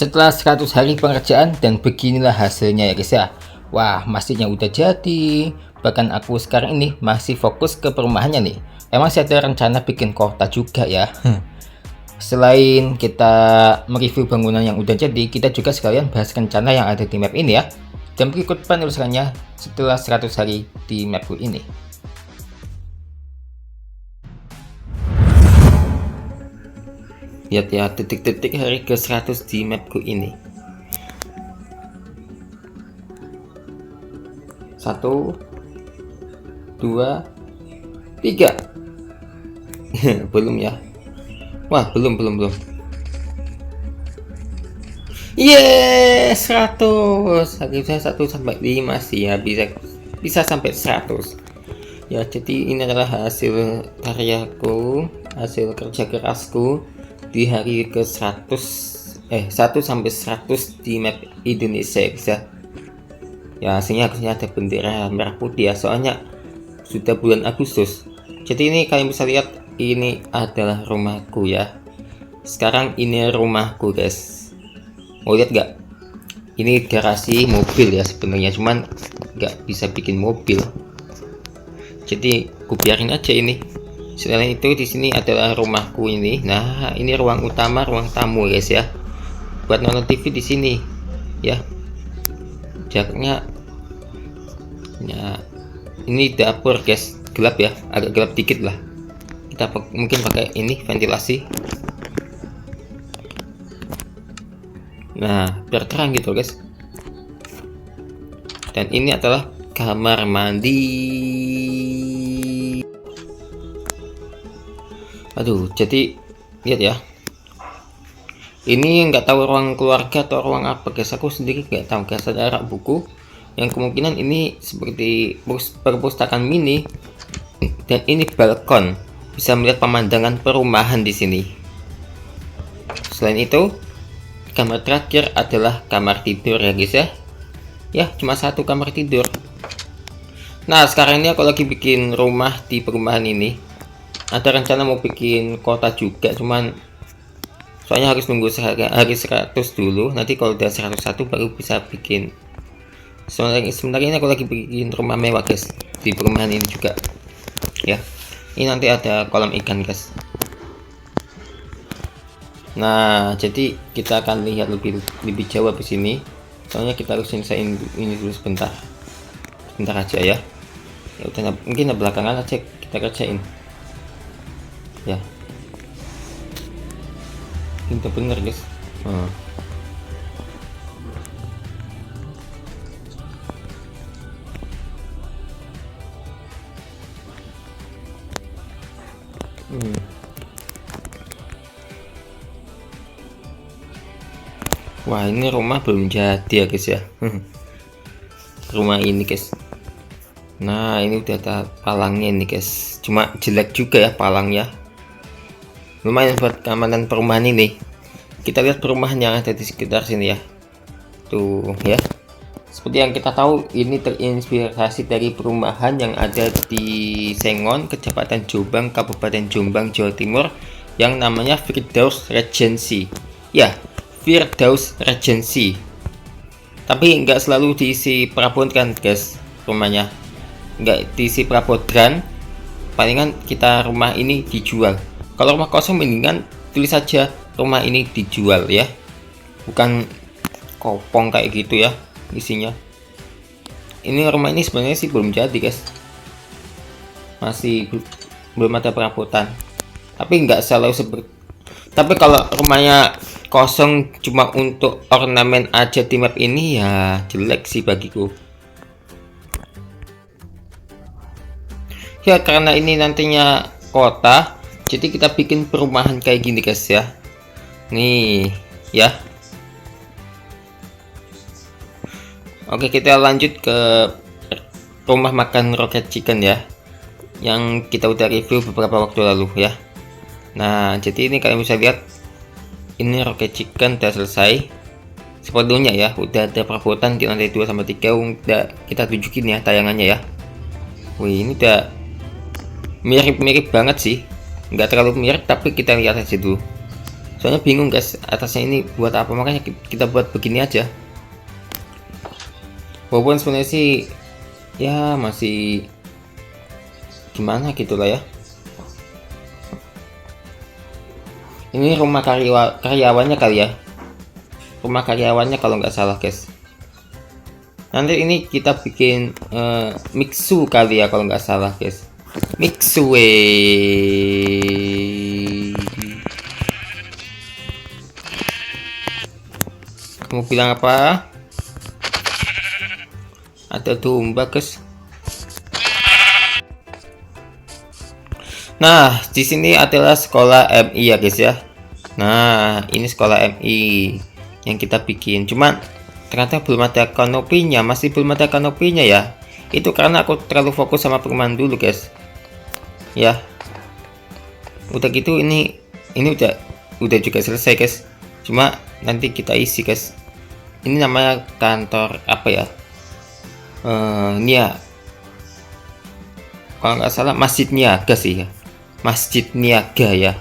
Setelah 100 hari pengerjaan dan beginilah hasilnya ya guys ya. Wah, masjidnya udah jadi. Bahkan aku sekarang ini masih fokus ke perumahannya nih. Emang sih ada rencana bikin kota juga ya. Selain kita mereview bangunan yang udah jadi, kita juga sekalian bahas rencana yang ada di map ini ya. Dan berikut penelusurannya setelah 100 hari di mapku ini. Lihat ya detik-detik hari ke 100 di mapku ini. 1 2 3 belum ya. Wah, belum. Yes, 100. Harusnya 1 sampai 5 sih ya, bisa sampai 100. Ya, jadi ini adalah hasil karyaku, hasil kerja kerasku di hari ke 100 1 sampai 100 di map Indonesia ya. Ya, hasilnya harusnya ada bendera merah putih ya, soalnya sudah bulan Agustus. Jadi ini kalian bisa lihat, ini adalah rumahku ya. Sekarang ini rumahku guys. Mau lihat gak? Ini garasi mobil ya sebenarnya, cuman nggak bisa bikin mobil. Jadi aku biarin aja ini. Selain itu di sini adalah rumahku ini. Nah, ini ruang utama, ruang tamu guys ya. Buat nonton TV di sini ya. Jaraknya ya, ini dapur guys, gelap ya, agak gelap dikit lah. Kita mungkin pakai ini ventilasi. Nah, biar terang gitu guys. Dan ini adalah kamar mandi. Aduh, jadi lihat ya. Ini nggak tahu ruang keluarga atau ruang apa guys. Aku sendiri nggak tahu guys. Ada rak buku yang kemungkinan ini seperti perpustakaan mini. Dan ini balkon, bisa melihat pemandangan perumahan di sini. Selain itu, kamar terakhir adalah kamar tidur ya guys ya. Ya, cuma satu kamar tidur. Nah, sekarang ini aku lagi bikin rumah di perumahan ini. Ada rencana mau bikin kota juga, cuman soalnya harus nunggu hari 100 dulu. Nanti kalau udah 101 baru bisa bikin. Sebenarnya ini aku lagi bikin rumah mewah guys di perumahan ini juga ya. Ini nanti ada kolam ikan guys. Nah, jadi kita akan lihat lebih jauh di sini. Soalnya kita harus selesaiin ini dulu sebentar aja ya. Ya udah, mungkin belakangan aja kita kerjain ya. Itu bener guys. Wah, ini rumah belum jadi ya guys ya. Rumah ini guys. Nah, ini udah ada palangnya nih guys. Cuma jelek juga ya palangnya. Lumayan buat keamanan perumahan ini. Kita lihat perumahan yang ada di sekitar sini ya. Tuh ya. Seperti yang kita tahu, ini terinspirasi dari perumahan yang ada di Sengon, Kecamatan Jombang, Kabupaten Jombang, Jawa Timur, yang namanya Firdaus Regency. Ya, Firdaus Regency. Tapi nggak selalu diisi perabot kan guys, rumahnya. Nggak diisi perabotran. Palingan kita rumah ini dijual. Kalau rumah kosong mendingan tulis saja rumah ini dijual ya. Bukan kopong kayak gitu ya isinya. Ini rumah ini sebenarnya sih belum jadi guys. Masih belum ada perabotan. Tapi nggak selalu seperti. Tapi kalau rumahnya kosong cuma untuk ornamen aja di map ini ya jelek sih bagiku. Ya, karena ini nantinya kota, jadi kita bikin perumahan kayak gini guys ya. Nih ya. Oke, kita lanjut ke rumah makan Rocket Chicken ya, yang kita udah review beberapa waktu lalu ya. Nah, jadi ini kalian bisa lihat, ini Rocket Chicken udah selesai sepenuhnya ya. Udah ada perabotan di lantai 2 sama 3. Udah kita tunjukin ya tayangannya ya. Wih, ini udah mirip-mirip banget sih. Nggak terlalu mirip, tapi kita lihat aja dulu. Soalnya bingung guys, atasnya ini buat apa, makanya kita buat begini aja. Walaupun sebenarnya sih ya masih gimana gitulah ya. Ini rumah karyawannya kali ya, rumah karyawannya kalau nggak salah guys. Nanti ini kita bikin mixu kali ya kalau nggak salah guys. Mixu kamu bilang apa? Ada domba guys. Nah, di sini adalah sekolah MI ya guys ya. Nah, ini sekolah MI yang kita bikin. Cuman ternyata belum ada kanopinya, masih belum ada kanopinya ya. Itu karena aku terlalu fokus sama perumahan dulu guys. Ya. Udah gitu ini udah juga selesai guys. Cuma nanti kita isi guys. Ini namanya kantor apa ya? Ini ya. Kalau nggak salah Masjid Niaga sih ya. Masjid Niaga ya.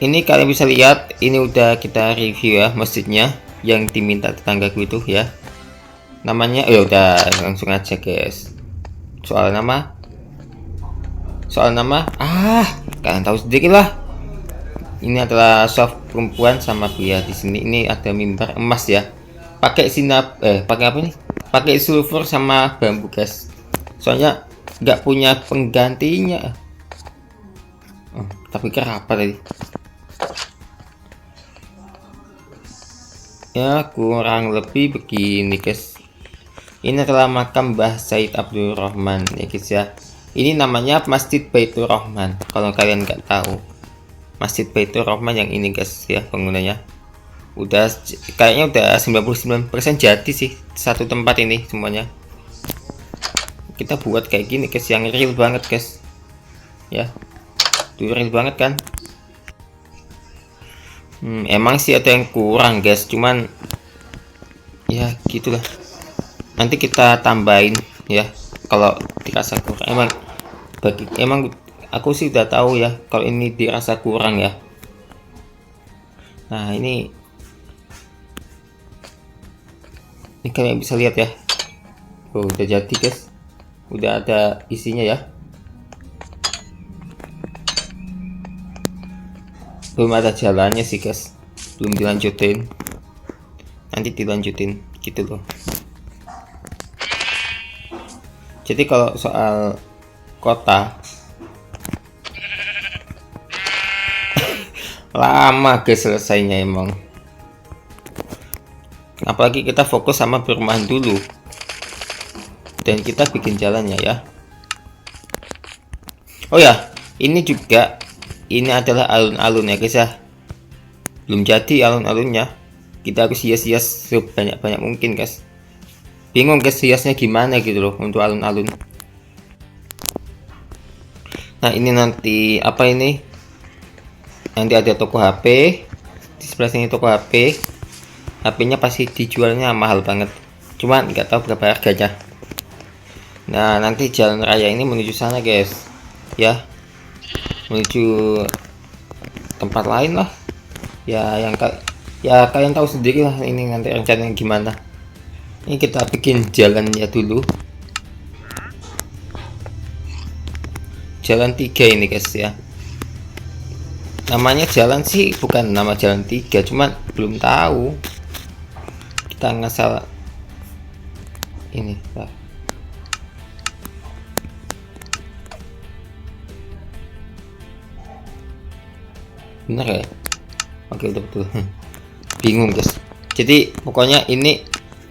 Ini kalian bisa lihat, ini udah kita review ya masjidnya yang diminta tetanggaku itu ya. Namanya udah langsung aja guys. Soal nama kalian tahu sendiri lah. Ini adalah soft perempuan sama pria. Di sini ini ada mimbar emas ya. Pakai pakai apa nih? Pakai sulfur sama bambu guys. Soalnya nggak punya penggantinya. Tapi kira apa tadi? Ya kurang lebih begini guys. Ini adalah makam Mbah Said Abdul Rahman ya guys ya. Ini namanya Masjid Baitur Rahman. Kalau kalian nggak tahu, Masjid Baitur Rahman yang ini guys ya bangunannya. Kayaknya udah 99% jadi sih satu tempat ini semuanya. Kita buat kayak gini guys, yang real banget guys. Ya. Real banget kan. Emang sih ada yang kurang guys, cuman ya gitulah. Nanti kita tambahin ya kalau dirasa kurang. Emang aku sih udah tahu ya kalau ini dirasa kurang ya. Nah ini kalian bisa lihat ya. Udah jadi guys, udah ada isinya ya. Belum ada jalannya sih guys, belum dilanjutin, nanti dilanjutin gitu loh. Jadi kalau soal kota lama guys selesainya emang, apalagi kita fokus sama perumahan dulu dan kita bikin jalannya ya. Oh ya, ini adalah alun-alun ya guys ya. Belum jadi alun-alunnya, kita harus hias-hias sebanyak-banyak mungkin guys. Bingung guys hiasnya gimana gitu loh untuk alun-alun. Nah ini nanti apa ini? Nanti ada toko HP. Di sebelah sini toko HP. HP-nya pasti dijualnya mahal banget. Cuman nggak tahu berapa harganya. Nah nanti jalan raya ini menuju sana guys. Ya. Menuju tempat lain lah ya, kalian tahu sendiri lah ini nanti rencananya gimana. Ini kita bikin jalannya dulu, jalan 3 ini guys ya. Namanya jalan sih bukan nama jalan 3, cuman belum tahu, kita ngasal ini lah. Bener ya? Oke betul. Bingung guys. Jadi pokoknya ini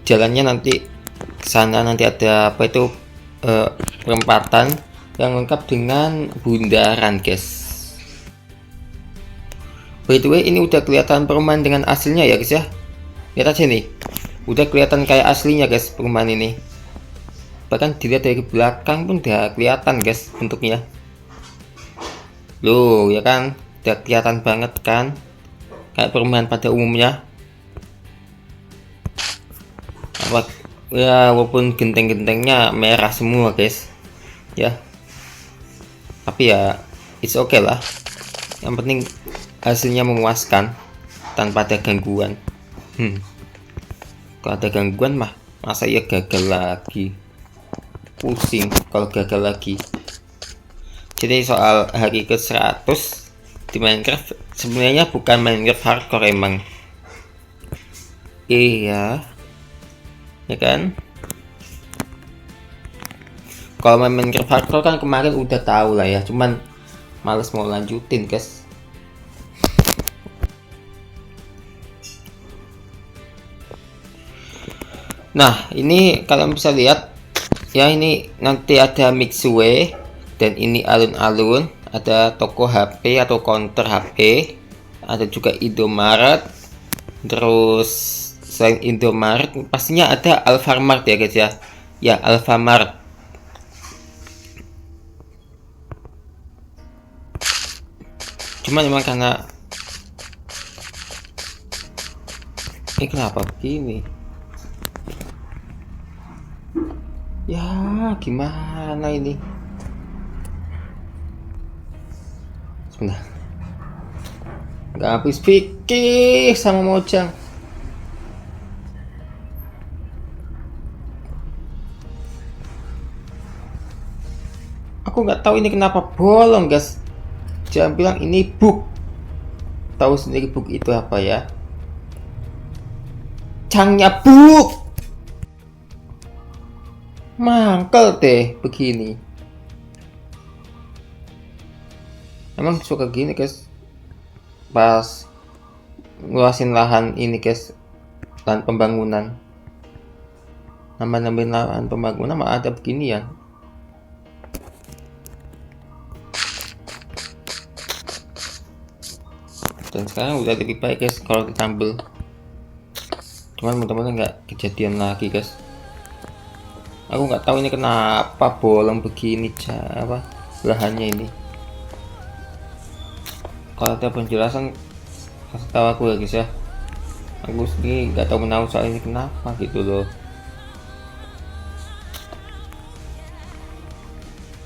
jalannya nanti ke sana, nanti ada apa itu perempatan yang lengkap dengan bundaran guys. By the way ini udah kelihatan perumahan dengan aslinya ya guys ya. Lihat aja nih, udah kelihatan kayak aslinya guys perumahan ini. Bahkan dilihat dari belakang pun udah kelihatan guys bentuknya. Loh ya kan, udah kelihatan banget kan kayak perumahan pada umumnya. Apa ya, walaupun genteng-gentengnya merah semua guys ya, tapi ya it's okay lah, yang penting hasilnya memuaskan tanpa ada gangguan. Kalau ada gangguan mah masa ya gagal lagi, pusing kalau gagal lagi. Jadi soal hari ke 100 di Minecraft sebenarnya bukan Minecraft hardcore emang. Iya, ya kan? Kalau main Minecraft hardcore kan kemarin udah tahu lah ya, cuman males mau lanjutin guys. Nah ini kalian bisa lihat ya, ini nanti ada Mixway dan ini alun-alun, ada toko HP atau counter HP, ada juga Indomaret. Terus selain Indomaret pastinya ada Alfamart ya guys ya. Ya, Alfamart. Cuman memang karena ini kenapa begini? Ya, gimana ini? Sebentar. Nggak habis pikir sama Mojang. Aku nggak tahu ini kenapa bolong, guys. Jangan bilang ini bug. Tahu sendiri bug itu apa ya? Cangnya bug. Mangkel deh begini. Emang suka gini guys, pas ngeluasin lahan ini guys, lahan pembangunan, nambah-nambahin lahan pembangunan malah ada begini ya. Dan sekarang udah lebih baik guys kalau ditambel, cuman mudah-mudahan nggak kejadian lagi guys. Aku nggak tahu ini kenapa bolong begini apa lahannya ini. Kalau ada penjelasan kasih tahu aku ya guys ya. Aku sendiri nggak tahu menahu soal ini kenapa gitu loh.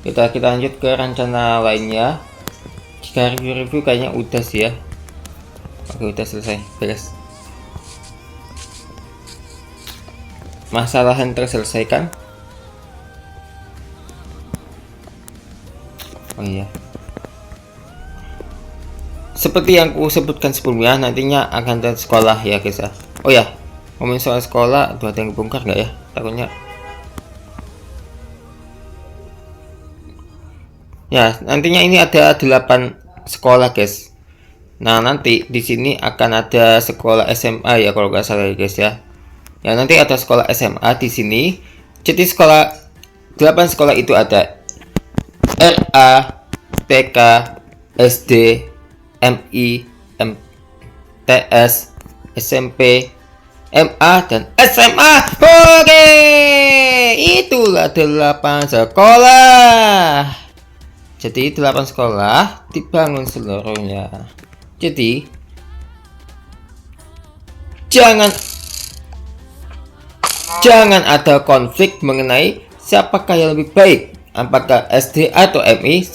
Kita lanjut ke rencana lainnya. Jika review kayaknya udah sih ya. Oke, udah selesai beres. Masalah yang terselesaikan. Oh iya, seperti yang aku sebutkan sebelumnya, nantinya akan ada sekolah ya guys ya. Oh ya, ngomongin soal sekolah, tuh ada yang bongkar nggak ya? Takutnya. Ya, nantinya ini ada 8 sekolah guys. Nah, nanti di sini akan ada sekolah SMA ya kalau nggak salah ya guys ya. Ya, nanti ada sekolah SMA di sini. Jadi 8 sekolah itu ada RA, TK, SD, MI, MTS, SMP, MA, dan SMA. Oke, itulah 8 sekolah. Jadi 8 sekolah dibangun seluruhnya. Jadi jangan ada konflik mengenai siapakah yang lebih baik, apakah SD atau MI.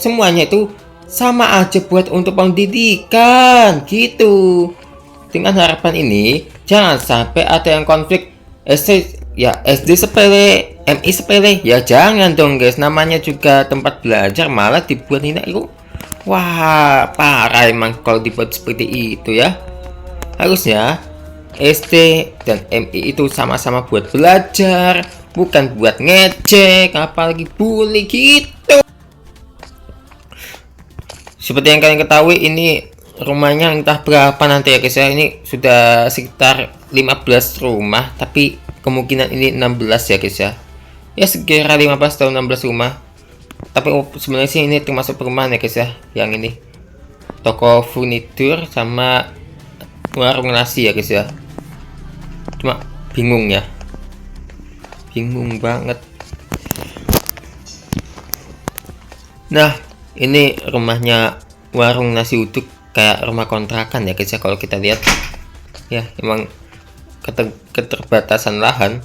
Semuanya itu sama aja buat untuk pendidikan gitu. Dengan harapan ini jangan sampai ada yang konflik SD sepele, MI sepele. Ya jangan dong guys, namanya juga tempat belajar malah dibuat hina itu. Wah, parah emang kalau dibuat seperti itu ya. Harusnya SD dan MI itu sama-sama buat belajar, bukan buat ngecek, apalagi bully gitu. Seperti yang kalian ketahui, ini rumahnya entah berapa nanti ya guys ya. Ini sudah sekitar 15 rumah, tapi kemungkinan ini 16 ya guys ya. Ya sekira 15 atau 16 rumah. Tapi sebenarnya sih ini termasuk perumahan ya guys ya. Yang ini toko furnitur sama warung nasi ya guys ya. Cuma bingung ya, bingung banget. Nah, ini rumahnya warung nasi uduk, kayak rumah kontrakan ya guys ya kalau kita lihat. Ya, emang keterbatasan lahan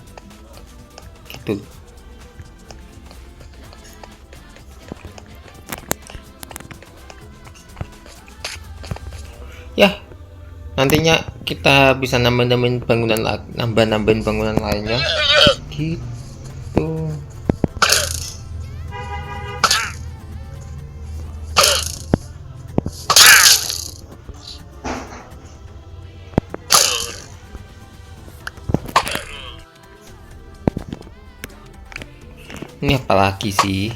gitu. nantinya kita bisa nambahin bangunan, nambahin bangunan lainnya gitu. Ini apalagi sih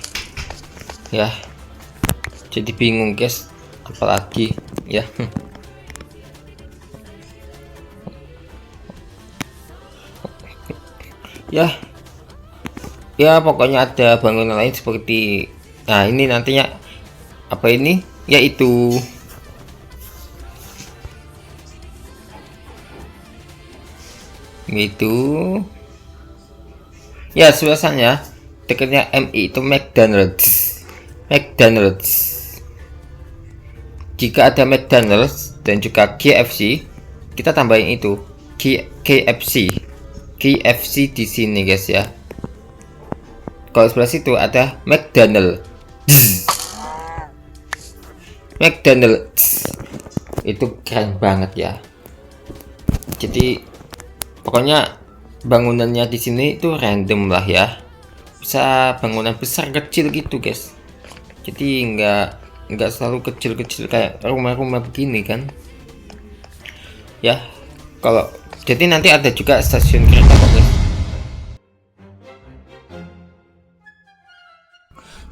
ya, jadi bingung guys, apalagi ya. Ya pokoknya ada bangunan lain seperti, nah ini nantinya apa ini, yaitu ya suasananya dekatnya MI itu McDonald's. Jika ada McDonald's dan juga KFC, kita tambahin itu KFC di sini guys ya. Kalau sebelah situ ada McDonald's. Itu keren banget ya. Jadi pokoknya bangunannya di sini itu random lah ya. Bisa bangunan besar kecil gitu guys. Jadi nggak selalu kecil-kecil kayak rumah-rumah begini kan. Ya, kalau jadi nanti ada juga stasiun kereta kok guys.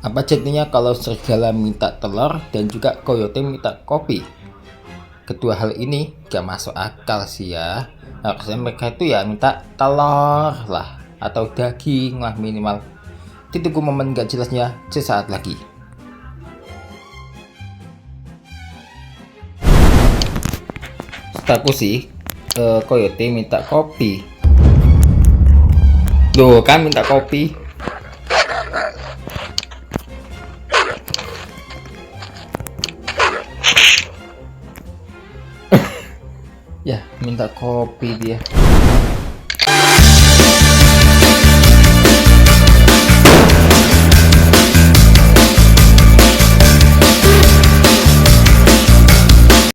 Apa jadinya kalau serigala minta telur dan juga coyote minta kopi? Kedua hal ini gak masuk akal sih ya. Harusnya mereka itu ya minta telur lah, atau daging lah minimal. Ditunggu momen gak jelasnya sesaat lagi. Setahu sih coyote minta kopi. Loh kan minta kopi. Ya minta kopi dia.